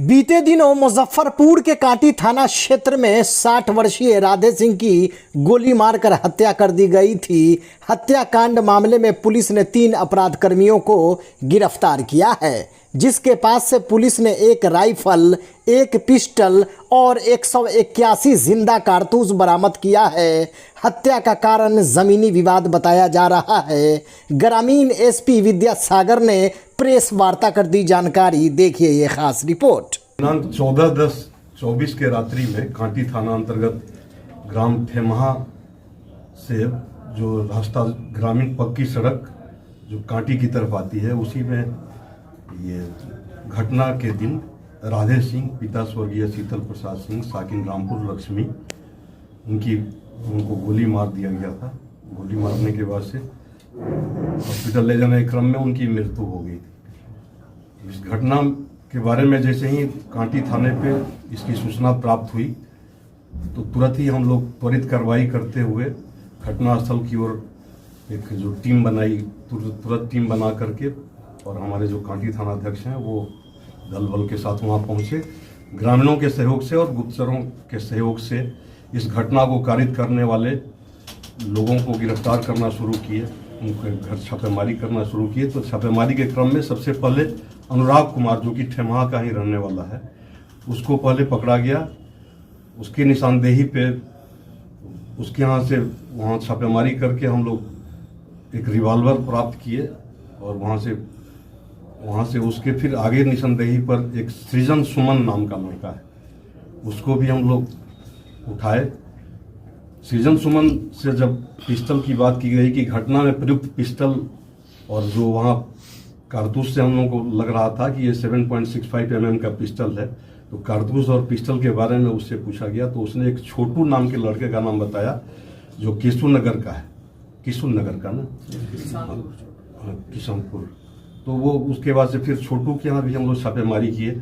बीते दिनों मुजफ्फरपुर के कांटी थाना क्षेत्र में 60 वर्षीय राधे सिंह की गोली मारकर हत्या कर दी गई थी। हत्याकांड मामले में पुलिस ने 3 अपराध कर्मियों को गिरफ्तार किया है, जिसके पास से पुलिस ने एक राइफल, एक पिस्टल और 181 जिंदा कारतूस बरामद किया है। हत्या का कारण जमीनी विवाद बताया जा रहा है। ग्रामीण एसपी विद्यासागर ने प्रेस वार्ता कर दी जानकारी। देखिए ये खास रिपोर्ट। दिनांक 14/10/24 के रात्रि में कांटी थाना अंतर्गत ग्राम ठेमहा से जो रास्ता ग्रामीण पक्की सड़क जो कांटी की तरफ आती है, उसी में ये घटना के दिन राधे सिंह पिता स्वर्गीय शीतल प्रसाद सिंह साकिन रामपुर लक्ष्मी उनको गोली मार दिया गया था। गोली मारने के बाद से हॉस्पिटल ले जाने के क्रम में उनकी मृत्यु हो गई थी। इस घटना के बारे में जैसे ही कांटी थाने पे इसकी सूचना प्राप्त हुई तो तुरंत ही हम लोग त्वरित कार्रवाई करते हुए घटनास्थल की ओर एक जो टीम बनाई, तुरंत टीम बना करके, और हमारे जो कांटी थाना अध्यक्ष हैं वो दल बल के साथ वहाँ पहुँचे। ग्रामीणों के सहयोग से और गुप्तचरों के सहयोग से इस घटना को कारित करने वाले लोगों को गिरफ्तार करना शुरू किए, उनके घर छापेमारी करना शुरू किए। तो छापेमारी के क्रम में सबसे पहले अनुराग कुमार, जो कि ठेमहा का ही रहने वाला है, उसको पहले पकड़ा गया। उसकी निशानदेही पे उसके यहाँ से वहाँ छापेमारी करके हम लोग एक रिवॉल्वर प्राप्त किए, और वहाँ से उसके फिर आगे निशानदेही पर एक सृजन सुमन नाम का लड़का है, उसको भी हम लोग उठाए। सृजन सुमन से जब पिस्टल की बात की गई कि घटना में प्रयुक्त पिस्टल और जो वहाँ कारतूस से हम लोगों को लग रहा था कि ये 7.65 mm का पिस्टल है, तो कारतूस और पिस्टल के बारे में उससे पूछा गया तो उसने एक छोटू नाम के लड़के का नाम बताया, जो किशुनगर का है, किशुनगर का ना, किशनपुर। तो वो उसके बाद से फिर छोटू के यहाँ भी हम लोग छापेमारी किए।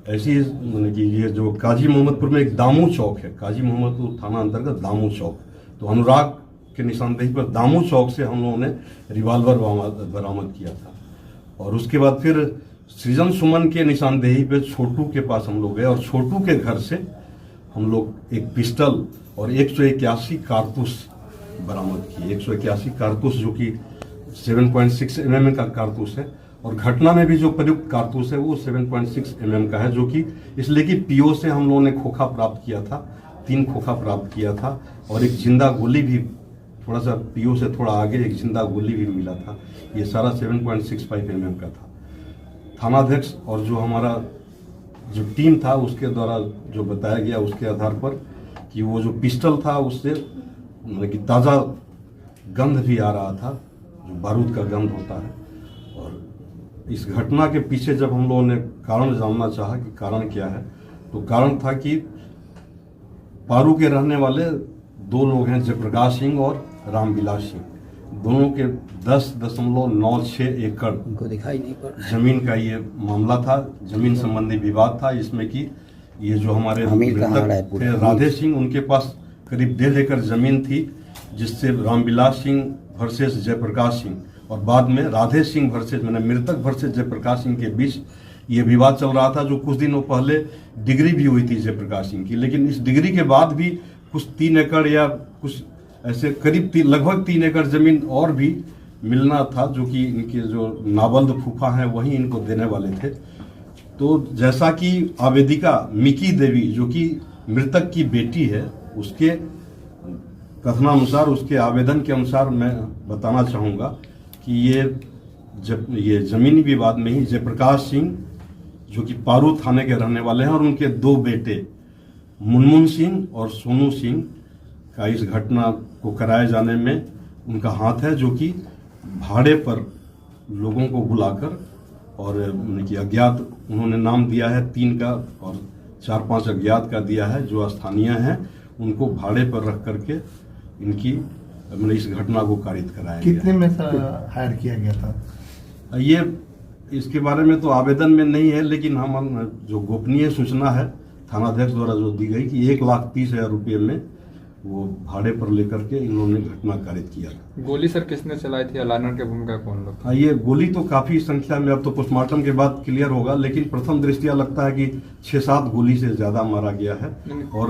ऐसी मतलब कि ये जो काजी मोहम्मदपुर में एक दामू चौक है, काजी मोहम्मदपुर थाना अंतर्गत दामू चौक, तो अनुराग के निशानदेही पर दामू चौक से हम लोगों ने रिवॉल्वर बरामद किया था। और उसके बाद फिर सृजन सुमन के निशानदेही पे छोटू के पास हम लोग गए, और छोटू के घर से हम लोग एक पिस्टल और 181 कारतूस बरामद किए। 181 कारतूस जो कि 7.6 mm का कारतूस है, और घटना में भी जो प्रयुक्त कारतूस है वो 7.6 mm का है, जो कि इसलिए कि पीओ से हम लोगों ने खोखा प्राप्त किया था, 3 खोखा प्राप्त किया था, और एक जिंदा गोली भी थोड़ा सा पीओ से थोड़ा आगे एक जिंदा गोली भी मिला था। ये सारा 7.65 mm का था। थानाध्यक्ष और जो हमारा जो टीम था उसके द्वारा जो बताया गया उसके आधार पर कि वो जो पिस्टल था उससे मतलब कि ताज़ा गंध भी आ रहा था, जो बारूद का गंध होता है। और इस घटना के पीछे जब हम लोगों ने कारण जानना चाहा कि कारण क्या है, तो कारण था कि पारू के रहने वाले 2 लोग हैं, जयप्रकाश सिंह और रामविलास सिंह, दोनों के 10.96 एकड़ उनको दिखाई नहीं पड़ जमीन का ये मामला था, जमीन संबंधी विवाद था। इसमें कि ये जो हमारे मृतक थे राधे सिंह, उनके पास करीब 1.5 एकड़ जमीन थी, जिससे रामविलास सिंह वर्सेस जयप्रकाश सिंह, और बाद में राधे सिंह वर्सेस मैंने मृतक वर्सेस जयप्रकाश सिंह के बीच ये विवाद चल रहा था। जो कुछ दिनों पहले डिग्री भी हुई थी जयप्रकाश सिंह की, लेकिन इस डिग्री के बाद भी कुछ 3 एकड़ या कुछ ऐसे करीब लगभग 3 एकड़ जमीन और भी मिलना था, जो कि इनके जो नाबल्द फूफा हैं वही इनको देने वाले थे। तो जैसा कि आवेदिका मिकी देवी, जो कि मृतक की बेटी है, उसके कथनानुसार, उसके आवेदन के अनुसार मैं बताना चाहूँगा कि ये जमीनी विवाद में ही जयप्रकाश सिंह, जो कि पारू थाने के रहने वाले हैं, और उनके 2 बेटे मुनमुन सिंह और सोनू सिंह का इस घटना को कराए जाने में उनका हाथ है, जो कि भाड़े पर लोगों को बुलाकर और कि अज्ञात उन्होंने नाम दिया है 3 का, और 4-5 अज्ञात का दिया है जो स्थानीय हैं, उनको भाड़े पर रख करके इनकी मैंने इस घटना को कारित कराया गया। कितने में हायर किया गया था ये? इसके बारे में तो आवेदन में नहीं है, लेकिन हम जो गोपनीय सूचना है थानाध्यक्ष द्वारा जो दी गई कि 1,30,000 रुपये में वो भाड़े पर लेकर के इन्होंने घटना कारित किया था। गोली सर किसने चलाई थी? अलार्नर की भूमिका कौन लोग? हाँ, ये गोली तो काफी संख्या में, अब तो पोस्टमार्टम के बाद क्लियर होगा, लेकिन प्रथम दृष्टया लगता है कि 6-7 गोली से ज्यादा मारा गया है। और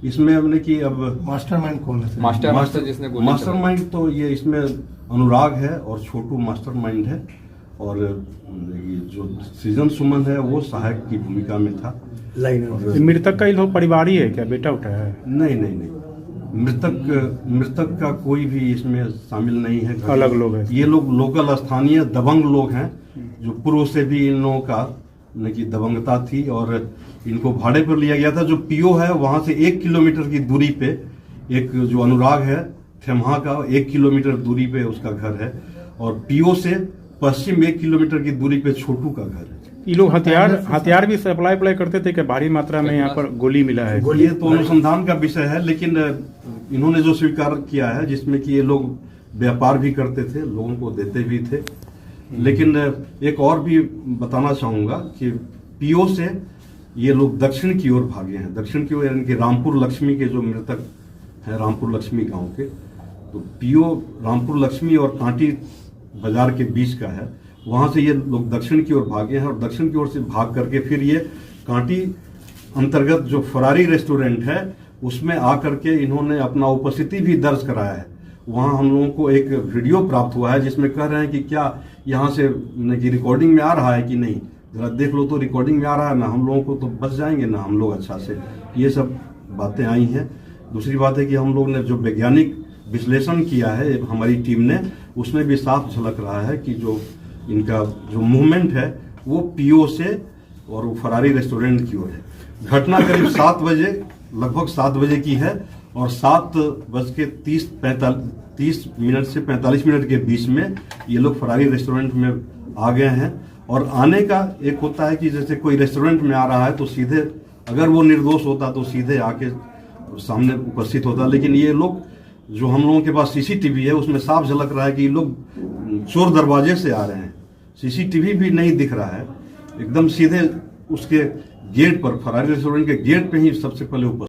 इसमें हमने कि अब मास्टरमाइंड कौन है? मास्टर जिसने गोली मास्टरमाइंड तो ये इसमें अनुराग है और छोटू मास्टरमाइंड है, और ये जो सृजन सुमन है वो सहायक की भूमिका में था। मृतक का ये लोग परिवार ही है क्या? बेटा उठा है? नहीं, मृतक का कोई भी इसमें शामिल नहीं है। अलग लोग हैं। ये लोग लोकल स्थानीय दबंग लोग हैं, जो पूर्व से भी इन लोगों का की दबंगता थी, और इनको भाड़े पर लिया गया था। जो पीओ है वहां से 1 किलोमीटर की दूरी पे एक जो अनुराग है थेमहा का, 1 किलोमीटर दूरी पे उसका घर है, और पीओ से पश्चिम 1 किलोमीटर की दूरी पे छोटू का घर है। ये लोग हथियार भी सप्लाई करते थे कि भारी मात्रा में यहाँ पर गोली मिला है? ये तो अनुसंधान का विषय है, लेकिन इन्होंने जो स्वीकार किया है, जिसमें कि ये लोग व्यापार भी करते थे, लोगों को देते भी थे। लेकिन एक और भी बताना चाहूंगा कि पीओ से ये लोग दक्षिण की ओर भागे हैं। दक्षिण की ओर यानी रामपुर लक्ष्मी के जो मृतक है, रामपुर लक्ष्मी गांव के, तो पीओ रामपुर लक्ष्मी और कांटी बाजार के बीच का है। वहां से ये लोग दक्षिण की ओर भागे हैं, और दक्षिण की ओर से भाग करके फिर ये कांटी अंतर्गत जो फरारी रेस्टोरेंट है उसमें आकर के इन्होंने अपना उपस्थिति भी दर्ज कराया है। वहां हम लोगों को एक वीडियो प्राप्त हुआ है जिसमें कह रहे हैं कि क्या यहाँ से कि रिकॉर्डिंग में आ रहा है कि नहीं, जरा देख लो तो रिकॉर्डिंग में आ रहा है ना, हम लोगों को तो बच जाएंगे ना हम लोग अच्छा से। ये सब बातें आई हैं। दूसरी बात है कि हम लोग ने जो वैज्ञानिक विश्लेषण किया है हमारी टीम ने, उसमें भी साफ झलक रहा है कि जो इनका जो मूवमेंट है वो पीओ से और वो फरारी रेस्टोरेंट की ओर है। घटना करीब 7 बजे, लगभग 7 बजे की है, और 7:30 से 45 मिनट के बीच में ये लोग फरारी रेस्टोरेंट में आ गए हैं। और आने का एक होता है कि जैसे कोई रेस्टोरेंट में आ रहा है तो सीधे, अगर वो निर्दोष होता तो सीधे आके सामने उपस्थित होता, लेकिन ये लोग, जो हम लोगों के पास सीसीटीवी है उसमें साफ झलक रहा है कि ये लोग चोर दरवाजे से आ रहे हैं। सीसीटीवी भी नहीं दिख रहा है, एकदम सीधे उसके गेट पर, फरारी रेस्टोरेंट के गेट पे ही सबसे पहले उपस्थित